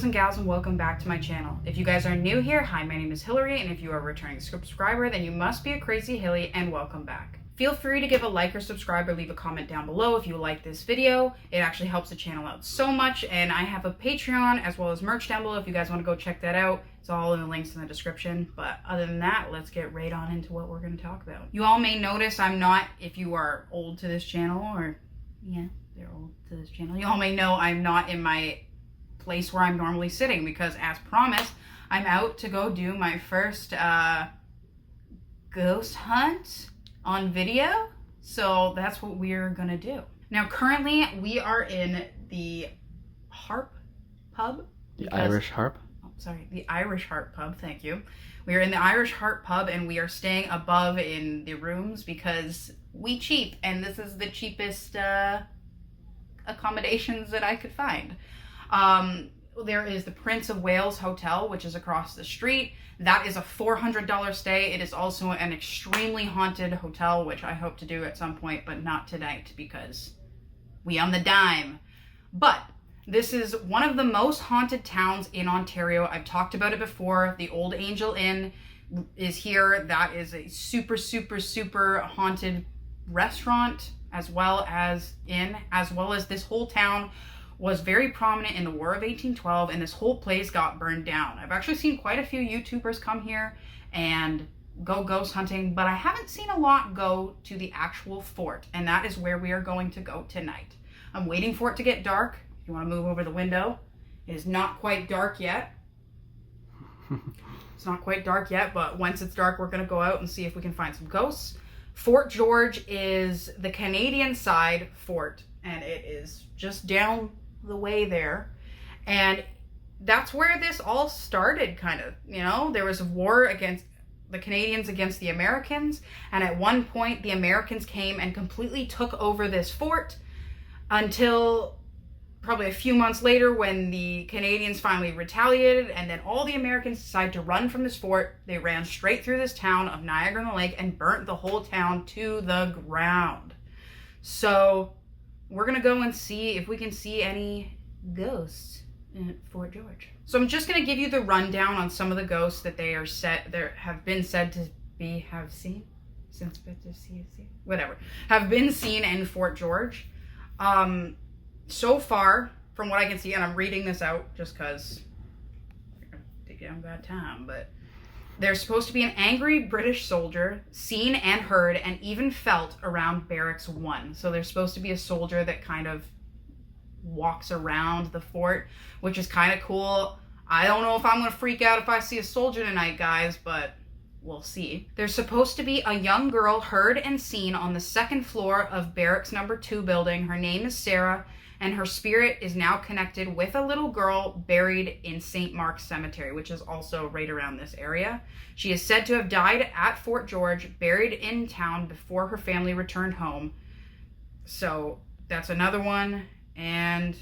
and gals, and welcome back to my channel. If you guys are new here, hi, my name is Hillary, and if you are a returning subscriber, then you must be a crazy Hilly, and welcome back. Feel free to give a like or subscribe or leave a comment down below if you like this video. It actually helps the channel out so much, and I have a Patreon as well as merch down below if you guys want to go check that out. It's all in the links in the description. But other than that, let's get right on into what we're going to talk about. You all may notice I'm not, if you are old to this channel, or yeah, they're old to this channel, you all may know I'm not in my place where I'm normally sitting because, as promised, I'm out to go do my first ghost hunt on video. So that's what we're gonna do. Now currently we are in the Harp pub. The Irish Harp? Oh, sorry, the Irish Harp pub, thank you. We are in the Irish Harp pub and we are staying above in the rooms because we cheap and this is the cheapest accommodations that I could find. There is the Prince of Wales Hotel, which is across the street. That is a $400 stay. It is also an extremely haunted hotel, which I hope to do at some point, but not tonight because we on the dime. But this is one of the most haunted towns in Ontario. I've talked about it before. The Old Angel Inn is here. That is a super, super, super haunted restaurant, as well as this whole town was very prominent in the War of 1812, and this whole place got burned down. I've actually seen quite a few YouTubers come here and go ghost hunting, but I haven't seen a lot go to the actual fort, and that is where we are going to go tonight. I'm waiting for it to get dark. If you want to move over the window, it is not quite dark yet. It's not quite dark yet, but once it's dark, we're going to go out and see if we can find some ghosts. Fort George is the Canadian side fort, and it is just down the way there, and that's where this all started, kind of. You know, there was a war against the Canadians against the Americans, and at one point the Americans came and completely took over this fort until probably a few months later when the Canadians finally retaliated, and then all the Americans decided to run from this fort. They ran straight through this town of Niagara On The Lake and burnt the whole town to the ground. So we're gonna go and see if we can see any ghosts in Fort George. So I'm just gonna give you the rundown on some of the ghosts that have been said to be have been seen in Fort George. So far, from what I can see, and I'm reading this out just because I haven't got time, but there's supposed to be an angry British soldier seen and heard and even felt around Barracks 1. So there's supposed to be a soldier that kind of walks around the fort, which is kind of cool. I don't know if I'm going to freak out if I see a soldier tonight, guys, but we'll see. There's supposed to be a young girl heard and seen on the second floor of Barracks number 2 building. Her name is Sarah, and her spirit is now connected with a little girl buried in St. Mark's Cemetery, which is also right around this area. She is said to have died at Fort George, buried in town before her family returned home. So that's another one. And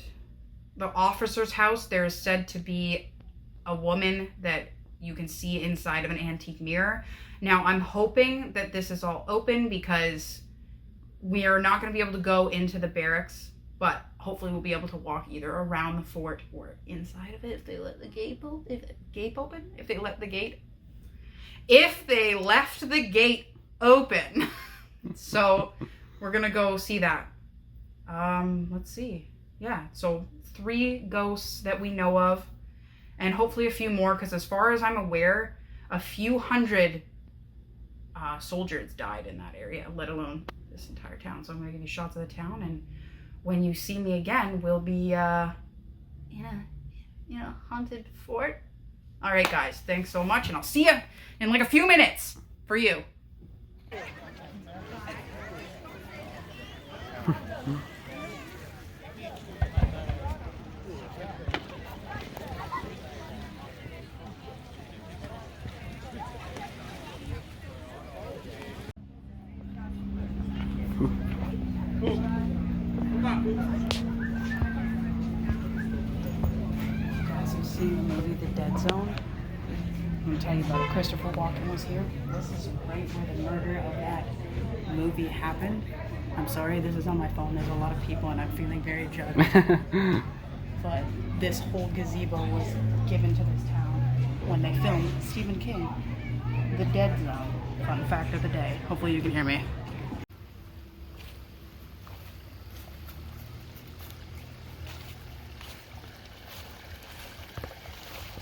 the officer's house, there is said to be a woman that you can see inside of an antique mirror. Now, I'm hoping that this is all open because we are not going to be able to go into the barracks, but hopefully we'll be able to walk either around the fort or inside of it if they let the gate open. If they left the gate open. So we're gonna go see that. Let's see. Yeah, so 3 ghosts that we know of, and hopefully a few more, because as far as I'm aware, a few hundred soldiers died in that area, let alone this entire town. So I'm gonna give you shots of the town, and when you see me again, we'll be in a haunted fort. All right, guys, thanks so much, and I'll see you in like a few minutes for you. Guys, you've seen the movie The Dead Zone. I'm going to tell you about it. Christopher Walken was here. This is right where the murder of that movie happened. I'm sorry, this is on my phone. There's a lot of people and I'm feeling very judged. but this whole gazebo was given to this town when they filmed Stephen King, The Dead Zone. Fun fact of the day. Hopefully you can hear me.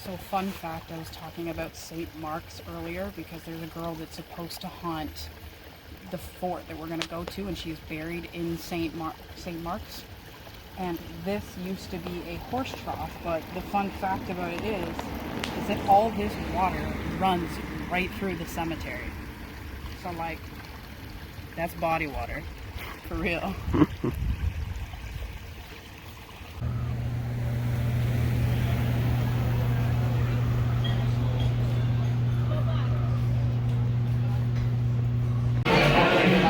So fun fact, I was talking about St. Mark's earlier because there's a girl that's supposed to haunt the fort that we're going to go to, and she's buried in St. Mark's. And this used to be a horse trough, but the fun fact about it is that all this water runs right through the cemetery. So like, that's body water, for real.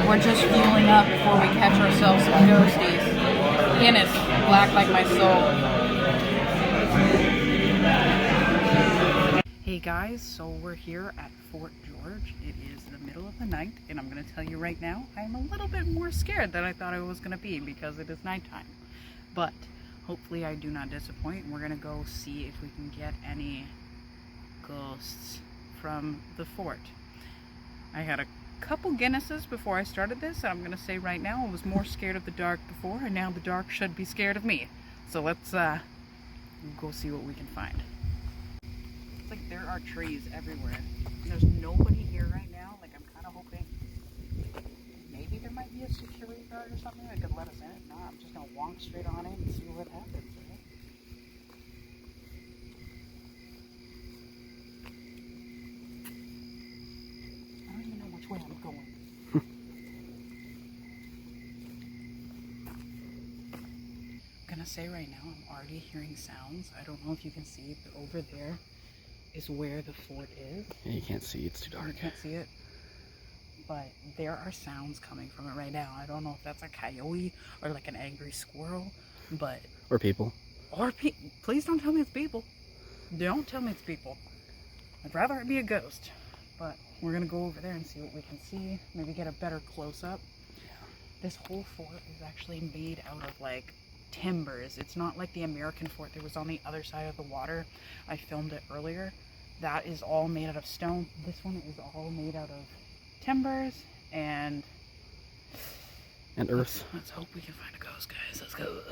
We're just fueling up before we catch ourselves some ghosties. Guinness, black like my soul. Hey guys, so we're here at Fort George. It is the middle of the night, and I'm going to tell you right now, I'm a little bit more scared than I thought I was going to be because it is nighttime. But hopefully I do not disappoint. We're going to go see if we can get any ghosts from the fort. I had a couple Guinnesses before I started this, and I'm going to say right now I was more scared of the dark before, and now the dark should be scared of me. So let's go see what we can find. It's like there are trees everywhere. And there's nobody here right now. Like, I'm kind of hoping maybe there might be a security guard or something that could let us in. No, I'm just going to walk straight on in and see what happens. Right? I don't even know which way I'm going. I'm gonna say right now, I'm already hearing sounds. I don't know if you can see it, but over there is where the fort is. Yeah, you can't see, it's too dark. You can't see it. But there are sounds coming from it right now. I don't know if that's a coyote or like an angry squirrel, but... Or people. Please don't tell me it's people. Don't tell me it's people. I'd rather it be a ghost. But we're gonna go over there and see what we can see. Maybe get a better close-up. Yeah. This whole fort is actually made out of like timbers. It's not like the American fort that was on the other side of the water. I filmed it earlier. That is all made out of stone. This one is all made out of timbers and earth. Let's hope we can find a ghost, guys. Let's go.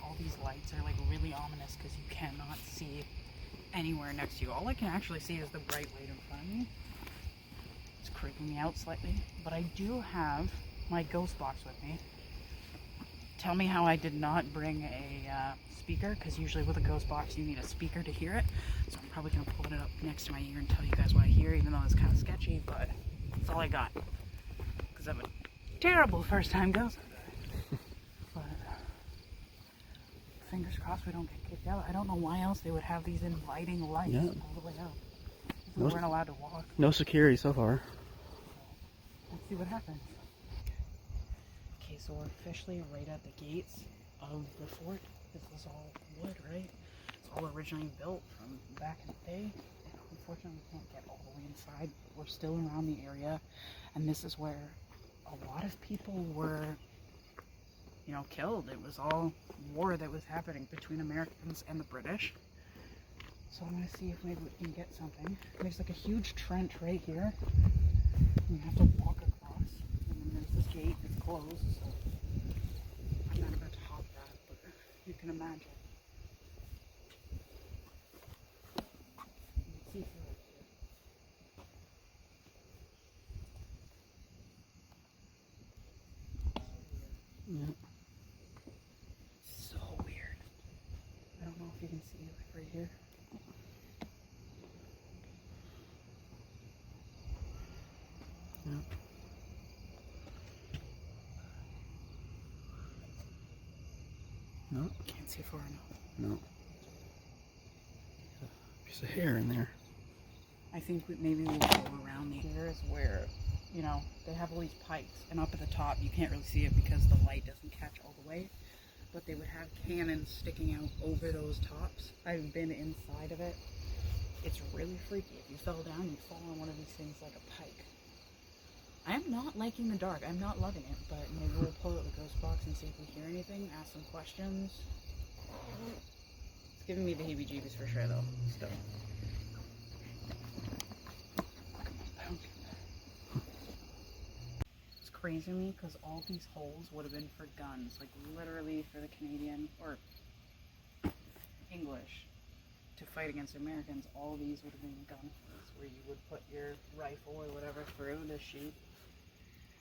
All these lights are like really ominous because you cannot see anywhere next to you. All I can actually see is the bright light in front of me. It's creeping me out slightly, but I do have my ghost box with me. Tell me how I did not bring a speaker, because usually with a ghost box you need a speaker to hear it. So I'm probably going to pull it up next to my ear and tell you guys what I hear, even though it's kind of sketchy, but that's all I got. Because I'm a terrible first time ghost hunter. But fingers crossed we don't get kicked out. I don't know why else they would have these inviting lights all the way up. We weren't allowed to walk. No security so far. Let's see what happens. Okay, so we're officially right at the gates of the fort. This was all wood, right? It's all originally built from back in the day. And unfortunately, we can't get all the way inside. But we're still around the area, and this is where a lot of people were, you know, killed. It was all war that was happening between Americans and the British. So I'm going to see if maybe we can get something. There's like a huge trench right here. You have to walk across, and then there's this gate that's closed, so I'm not about to hop that, but you can imagine. Let's see if you're right here. Yeah. So weird. I don't know if you can see it like right here. Yeah. No. Can't see far enough. No. Piece of hair in there. I think maybe we'll go around the... Here's where, you know, they have all these pipes, and up at the top you can't really see it because the light doesn't catch all the way, but they would have cannons sticking out over those tops. I've been inside of it. It's really freaky. If you fell down, you'd fall on one of these things like a pike. I'm not liking the dark. I'm not loving it, but maybe we'll pull out the ghost box and see if we hear anything, ask some questions. It's giving me the heebie-jeebies for sure, though, still. It's crazy to me because all these holes would have been for guns, like literally for the Canadian or English to fight against Americans. All these would have been gun holes where you would put your rifle or whatever through to shoot.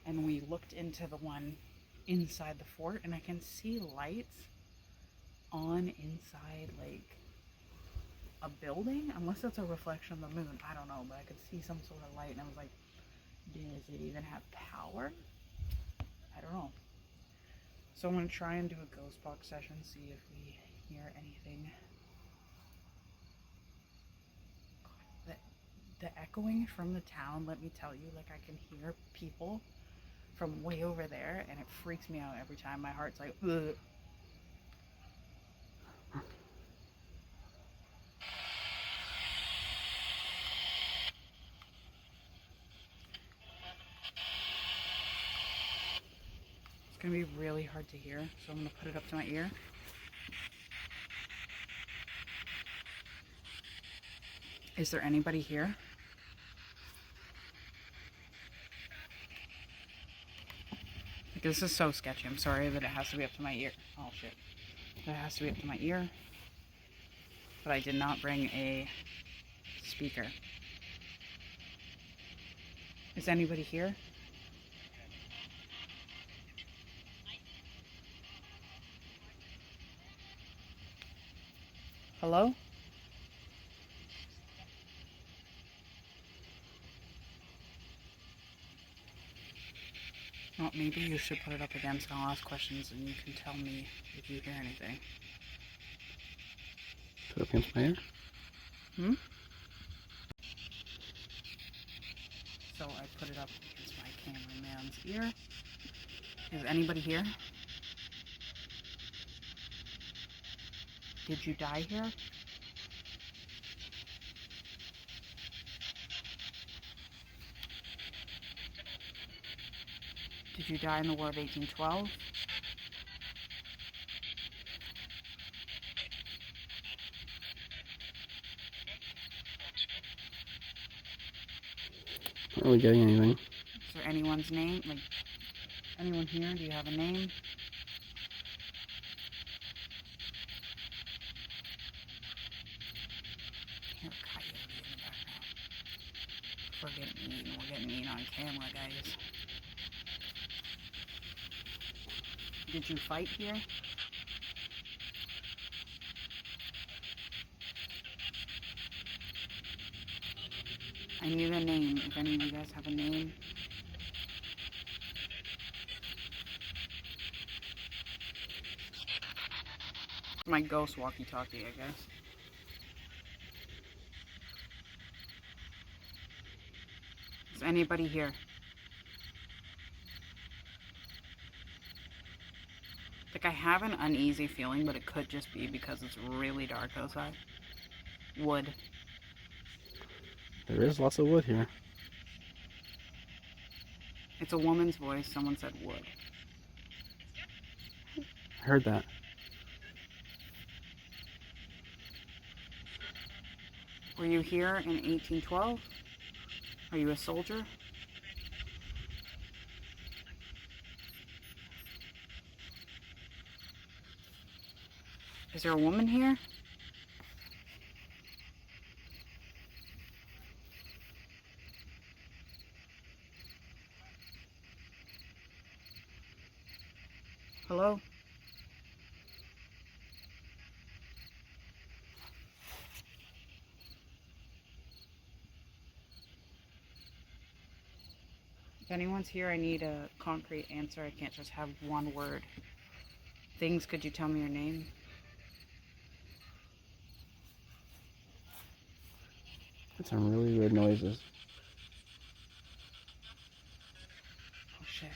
And we looked into the one inside the fort, and I can see lights on inside, like, a building, unless it's a reflection of the moon. I don't know, but I could see some sort of light, and I was like, does it even have power? I don't know. So I'm going to try and do a ghost box session, see if we hear anything. God, the echoing from the town, let me tell you, like, I can hear people from way over there, and it freaks me out every time. My heart's like, ugh. It's gonna be really hard to hear, so I'm gonna put it up to my ear. Is there anybody here? Like, this is so sketchy. I'm sorry that it has to be up to my ear. Oh shit. That it has to be up to my ear. But I did not bring a speaker. Is anybody here? Hello? Well, maybe you should put it up again so I'll ask questions and you can tell me if you hear anything. Put it against my ear? Hmm? So I put it up against my cameraman's ear. Is anybody here? Did you die here? Did you die in the War of 1812? Not really getting anything. Is there anyone's name? Like, anyone here? Do you have a name? Hear a coyote in the background. We're getting eaten. We're getting eaten on camera, guys. Did you fight here? I need a name. If any of you guys have a name. My ghost walkie-talkie, I guess. Is anybody here? Like, I have an uneasy feeling, but it could just be because it's really dark outside. Wood. There is lots of wood here. It's a woman's voice. Someone said wood. I heard that. Were you here in 1812? Are you a soldier? Is there a woman here? Hello? If anyone's here, I need a concrete answer. I can't just have one word. Things, could you tell me your name? It's some really weird noises. Oh shit.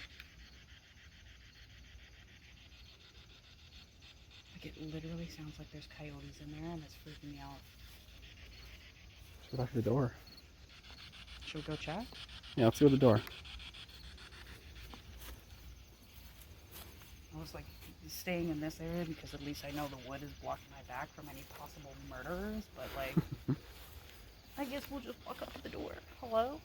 Like, it literally sounds like there's coyotes in there and it's freaking me out. Let's go back to the door. Should we go check? Yeah, let's go to the door. was like staying in this area because at least I know the wood is blocking my back from any possible murderers. But like, I guess we'll just walk up to the door. Hello?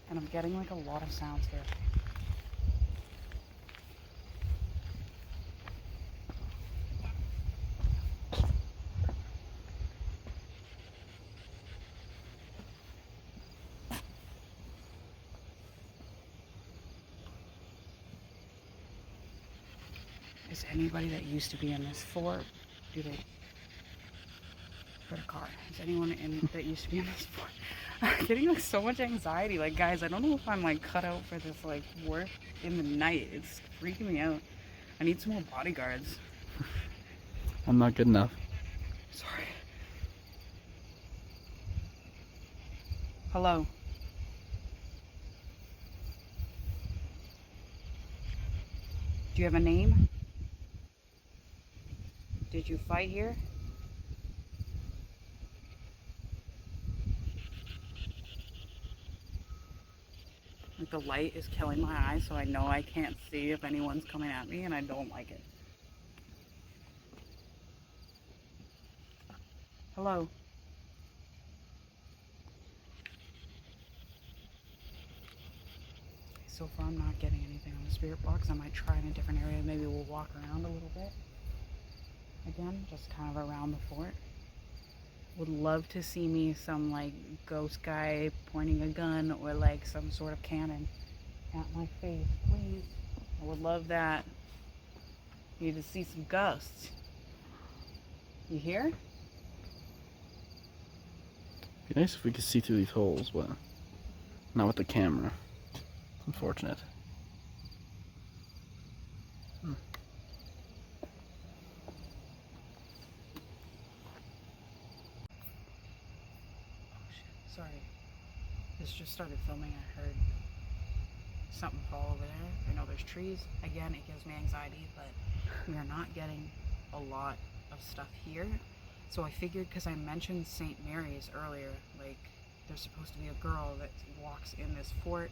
And I'm getting like a lot of sounds here. Is anybody that used to be in this fort, do they put a car? Is anyone in that used to be in this fort? I'm getting like so much anxiety. Like, guys, I don't know if I'm like cut out for this like work in the night. It's freaking me out. I need some more bodyguards. I'm not good enough. Sorry. Hello. Do you have a name? Did you fight here? Like, the light is killing my eyes, so I know I can't see if anyone's coming at me, and I don't like it. Hello. So far I'm not getting anything on the spirit box. I might try in a different area. Maybe we'll walk around a little bit. Again, just kind of around the fort. Would love to see me some like ghost guy pointing a gun or like some sort of cannon at my face, please. I would love that. Need to see some ghosts. You hear? It'd be nice if we could see through these holes, but not with the camera. It's unfortunate. Sorry. This just started filming. I heard something fall over there. I know there's trees. Again, it gives me anxiety, but we are not getting a lot of stuff here. So I figured, because I mentioned St. Mary's earlier, like there's supposed to be a girl that walks in this fort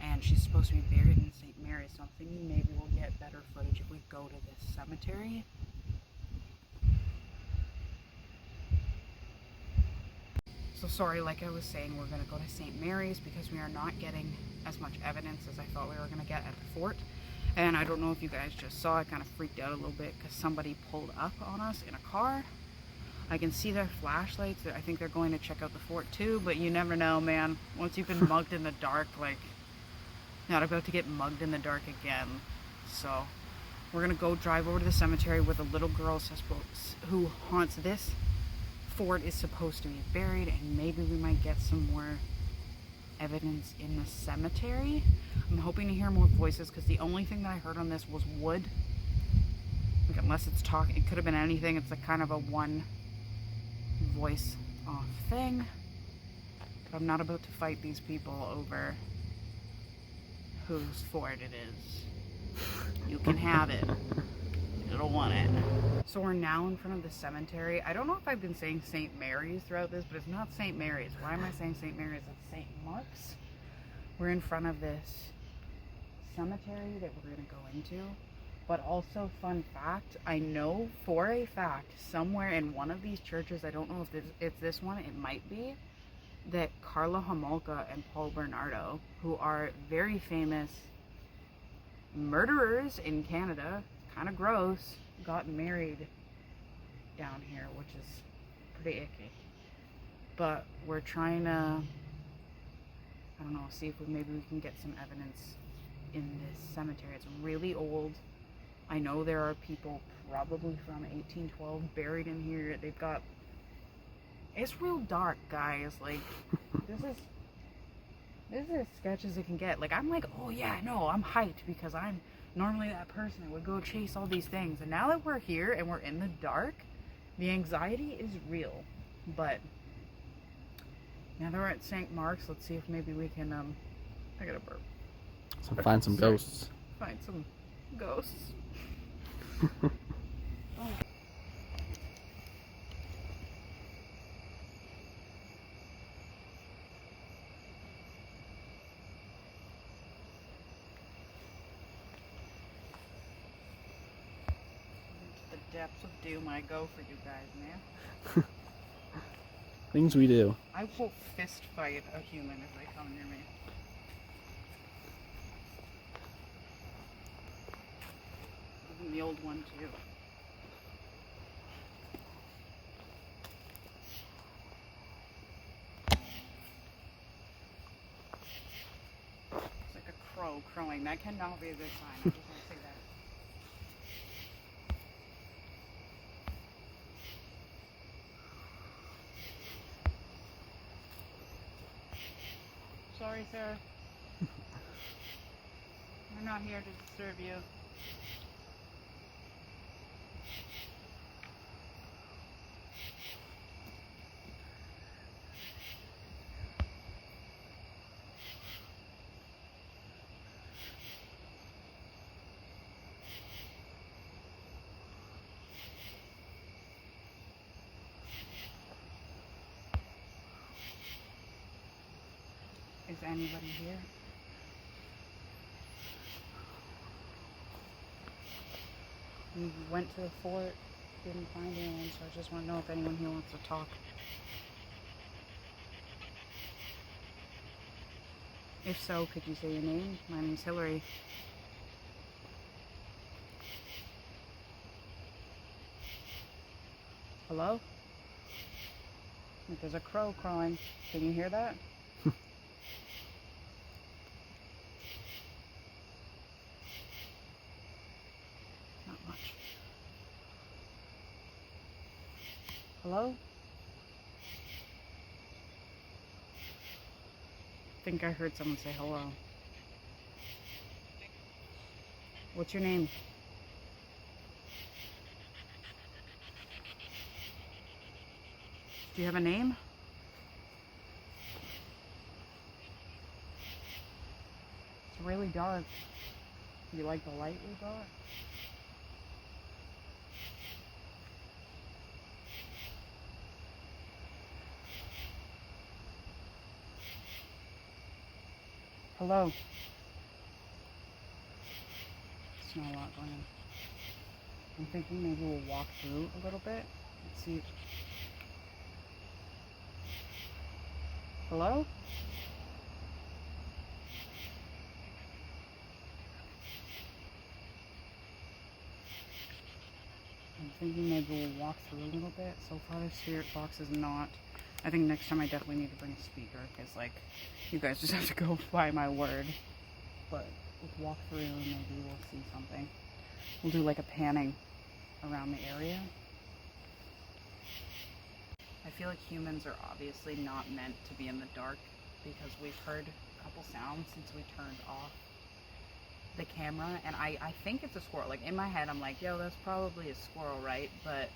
and she's supposed to be buried in St. Mary's. So I'm thinking maybe we'll get better footage if we go to this cemetery. So sorry, like I was saying, we're going to go to St. Mary's because we are not getting as much evidence as I thought we were going to get at the fort. And I don't know if you guys just saw, I kind of freaked out a little bit because somebody pulled up on us in a car. I can see their flashlights. I think they're going to check out the fort too, but you never know, man. Once you've been mugged in the dark, like, not about to get mugged in the dark again. So we're going to go drive over to the cemetery where the little girl who haunts this fort is supposed to be buried, and maybe we might get some more evidence in the cemetery. I'm hoping to hear more voices because the only thing that I heard on this was wood. Like, unless it's talking, it could have been anything. It's like kind of a one voice off thing. But I'm not about to fight these people over whose fort it is. You can have it. You don't want it. So we're now in front of the cemetery. I don't know if I've been saying St. Mary's throughout this, but it's not St. Mary's. Why am I saying St. Mary's? It's St. Mark's. We're in front of this cemetery that we're going to go into. But also, fun fact, I know for a fact somewhere in one of these churches, I don't know if it's this one, it might be, that Carla Homolka and Paul Bernardo, who are very famous murderers in Canada, kind of gross, got married down here, which is pretty icky. But we're trying to, I don't know, see if maybe we can get some evidence in this cemetery. It's really old. I know there are people probably from 1812 buried in here. They've got, it's real dark, guys. Like, this is as sketch as it can get. Like, I'm like, oh yeah, no, I'm hyped because I'm normally that person that would go chase all these things. And now that we're here and we're in the dark, the anxiety is real. But now that we're at St. Mark's, let's see if maybe we can, I gotta burp. So find some ghosts. Find some ghosts. depths of doom I go for you guys, man. Things we do. I will fist fight a human if they come near me. Even the old one too. It's like a crow crowing. That cannot be a good sign. I just want to say that. Sorry, sir. We're not here to disturb you. Is anybody here? We went to the fort, didn't find anyone, so I just want to know if anyone here wants to talk. If so, could you say your name? My name's Hillary. Hello? There's a crow crowing. Can you hear that? Not much. Hello? I think I heard someone say hello. What's your name? Do you have a name? It's really dark. Do you like the light we got? Hello? There's not a lot going on. I'm thinking maybe we'll walk through a little bit. Let's see. Hello? I'm thinking maybe we'll walk through a little bit. So far the spirit box is not. I think next time I definitely need to bring a speaker because like you guys just have to go by my word. But we'll walk through and maybe we'll see something. We'll do like a panning around the area. I feel like humans are obviously not meant to be in the dark because we've heard a couple sounds since we turned off the camera, and I think it's a squirrel. Like in my head I'm like, yo, that's probably a squirrel, right? But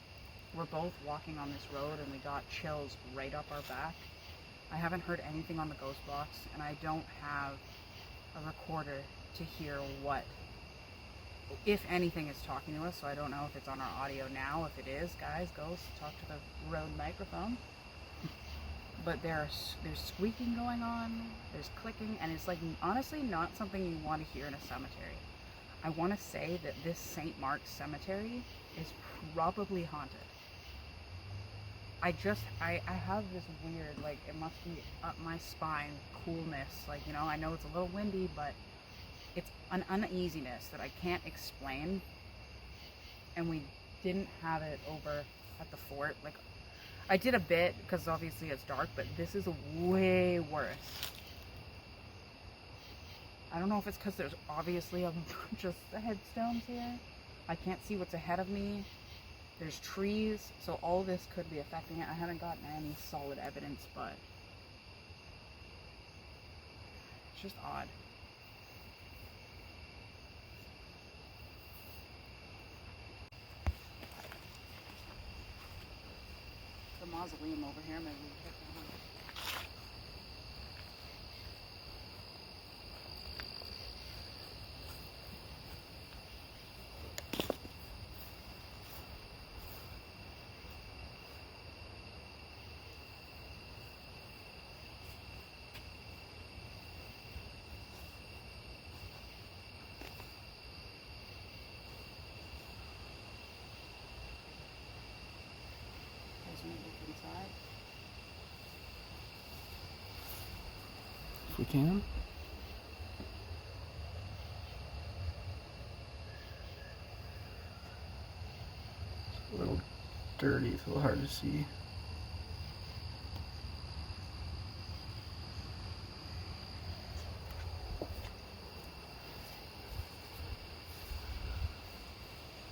we're both walking on this road and we got chills right up our back. I haven't heard anything on the ghost box, and I don't have a recorder to hear what, if anything, is talking to us, so I don't know if it's on our audio now. If it is, guys, ghosts, talk to the road microphone. But there's squeaking going on, there's clicking, and it's like honestly not something you want to hear in a cemetery. I want to say that this St. Mark's cemetery is probably haunted. I have this weird, like, it must be up my spine coolness, like, you know, I know it's a little windy, but it's an uneasiness that I can't explain. And we didn't have it over at the fort. Like, I did a bit because obviously it's dark, but this is way worse. I don't know if it's because there's obviously a bunch of headstones here. I can't see what's ahead of me. There's trees, so all this could be affecting it. I haven't gotten any solid evidence, but it's just odd. The mausoleum over here, maybe we'll check that out. we can. It's a little dirty, it's a little hard to see.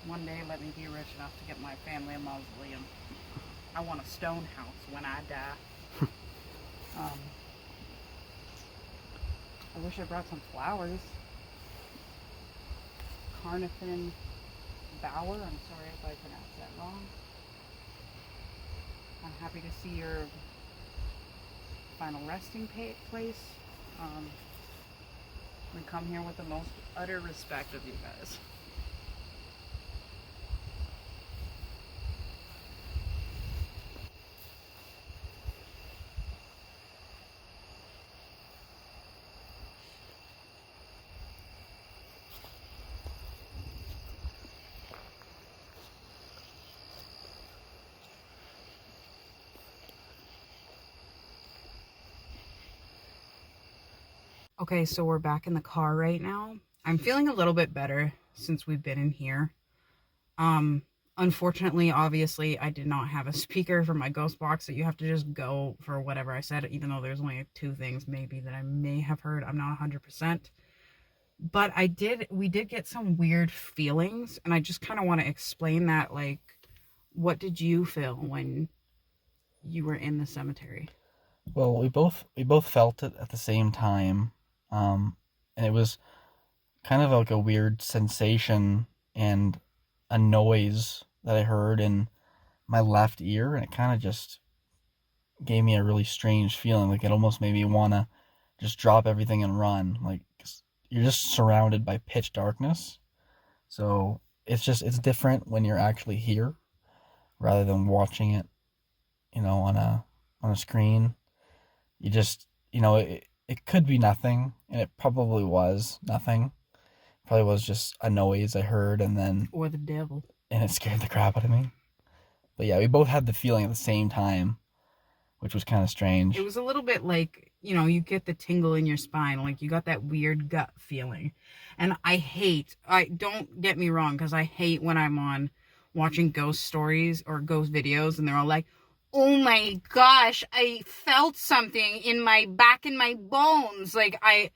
One day, let me be rich enough to get my family a mausoleum. I want a stone house when I die. I wish I brought some flowers. Carnathan Bower. I'm sorry if I pronounced that wrong. I'm happy to see your final resting place. We come here with the most utter respect of you guys. Okay, so we're back in the car right now. I'm feeling a little bit better since we've been in here. Unfortunately, obviously, I did not have a speaker for my ghost box, so you have to just go for whatever I said, even though there's only 2 things maybe that I may have heard. I'm not 100%. But we did get some weird feelings, and I just kind of want to explain that. Like, what did you feel when you were in the cemetery? Well, we both felt it at the same time, and it was kind of like a weird sensation and a noise that I heard in my left ear, and it kind of just gave me a really strange feeling. Like it almost made me want to just drop everything and run. Like 'cause you're just surrounded by pitch darkness, so it's different when you're actually here rather than watching it, on a screen. You just, it could be nothing, and it probably was nothing. Probably was just a noise I heard, Or the devil. and it scared the crap out of me. But yeah, we both had the feeling at the same time, which was kind of strange. It was a little bit like, you get the tingle in your spine, like you got that weird gut feeling. And don't get me wrong, because I hate when I'm on watching ghost stories or ghost videos and they're all like, oh my gosh, I felt something in my back, in my bones. Like I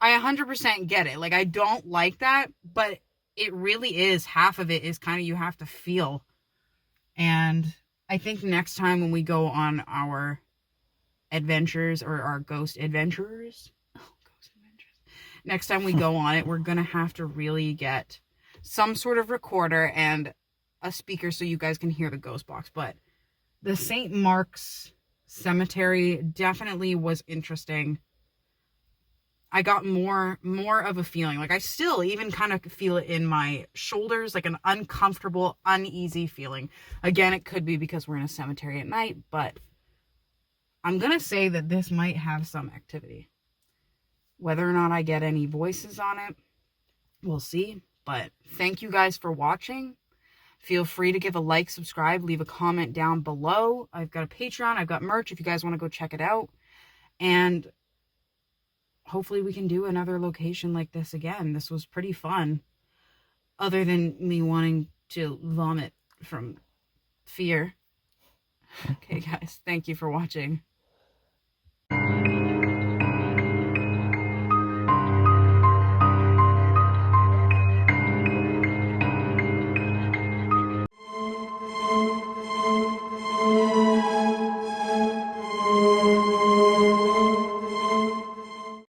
100% get it. Like I don't like that, but it really is, half of it is kind of, you have to feel. And I think next time when we go on our adventures or our ghost adventures, next time we go on it, we're gonna have to really get some sort of recorder and a speaker so you guys can hear the ghost box. But the St. Mark's Cemetery definitely was interesting. I got more of a feeling. Like I still even kind of feel it in my shoulders, like an uncomfortable, uneasy feeling. Again, it could be because we're in a cemetery at night, but I'm going to say that this might have some activity. Whether or not I get any voices on it, we'll see. But thank you guys for watching. Feel free to give a like, subscribe, leave a comment down below. I've got a Patreon, I've got merch if you guys want to go check it out. And hopefully we can do another location like this again. This was pretty fun. Other than me wanting to vomit from fear. Okay, guys, thank you for watching.